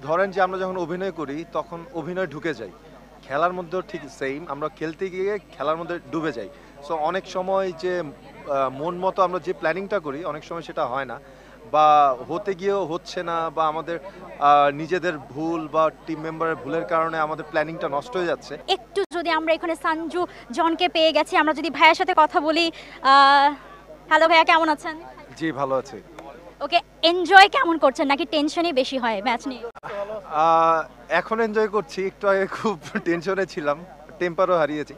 ধরেন যে আমরা যখন অভিনয় করি তখন অভিনয় ঢুকে যাই, খেলার মধ্যেও ঠিক সেম, আমরা খেলতে গিয়ে খেলার মধ্যে ডুবে যাই। সো অনেক সময় যে মন মতো আমরা যে প্ল্যানিংটা করি অনেক সময় সেটা হয় না, বা হতে গিয়েও হচ্ছে না, বা আমাদের নিজেদের ভুল বা টিম মেম্বারের ভুলের কারণে আমাদের প্ল্যানিংটা নষ্ট হয়ে যাচ্ছে। একটু যদি আমরা এখানে সঞ্জু জনকে পেয়ে গেছি, আমরা যদি ভাইয়ার সাথে কথা বলি। হ্যালো ভাইয়া, কেমন আছেন? জি, ভালো আছে। ওকে, এনজয় কেমন করছেন নাকি টেনশনই বেশি হয় ম্যাচ নিয়ে? এখন এনজয় করছি, একটু আগে খুব টেনশনে ছিলাম, টেম্পারও হারিয়েছি।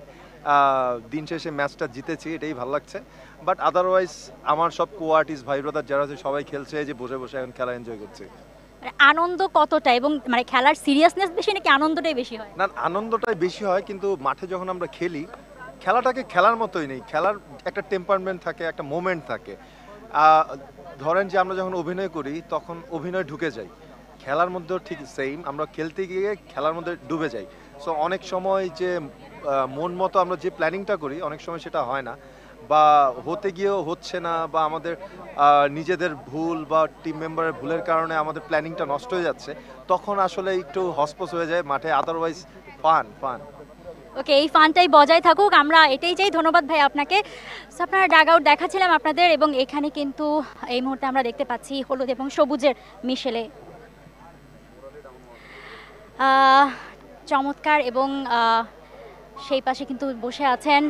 দিন শেষে ম্যাচটা জিতেছি, এটাই ভালো লাগছে। বাট আদারওয়াইজ আমার সব কো আর্টিস্ট ভাই ব্রাদার যারা আছে সবাই খেলছে, যে বসে বসে এখন খেলা এনজয় করছে। মানে আনন্দ কতটা, এবং মানে খেলার সিরিয়াসনেস বেশি নাকি আনন্দটাই বেশি হয়? না, আনন্দটাই বেশি হয়, কিন্তু মাঠে যখন আমরা খেলি খেলাটাকে খেলার মতোই নেই, খেলার একটা টেম্পারমেন্ট থাকে, একটা মোমেন্ট থাকে। আহ, ধরেন যে আমরা যখন অভিনয় করি তখন অভিনয় ঢুকে যাই, খেলার মধ্যেও ঠিক সেম, আমরা খেলতে গিয়ে খেলার মধ্যে ডুবে যাই। সো অনেক সময় যে মন মতো আমরা যে প্ল্যানিংটা করি অনেক সময় সেটা হয় না, বা হতে গিয়েও হচ্ছে না, বা আমাদের নিজেদের ভুল বা টিম মেম্বারের ভুলের কারণে আমাদের প্ল্যানিংটা নষ্ট হয়ে যাচ্ছে, তখন আসলে একটু হসপস হয়ে যায় মাঠে। Otherwise fun fun. ওকে, এই ফানটাই বজায় থাকুক, আমরা এটাই চাই। ধন্যবাদ ভাই আপনাকে। So, আপনারা ডাগ আউট দেখাচ্ছিলাম আপনাদের, এবং এখানে কিন্তু এই মুহূর্তে আমরা দেখতে পাচ্ছি হলুদ এবং সবুজের মিশেলে চমৎকার, এবং সেই পাশে কিন্তু বসে আছেন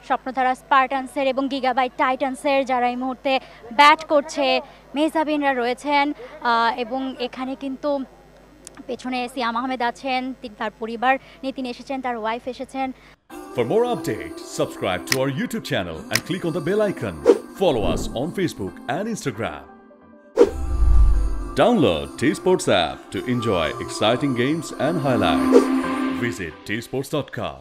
স্বপ্নধারা স্পার্টান্সের এবং গিগাবাইট টাইটান্সের, যারা এই মুহূর্তে ব্যাট করছে। মেহজাবিনরা রয়েছেন, এবং এখানে কিন্তু পেছনে সিয়াম আহমেদ আছেন, তার পরিবার নিয়ে তিনি এসেছেন, তার ওয়াইফ এসেছেন। For more updates, subscribe to our YouTube channel and click on the bell icon. Follow us on Facebook and Instagram. Download T-Sports app to enjoy exciting games and highlights. Visit tsports.com.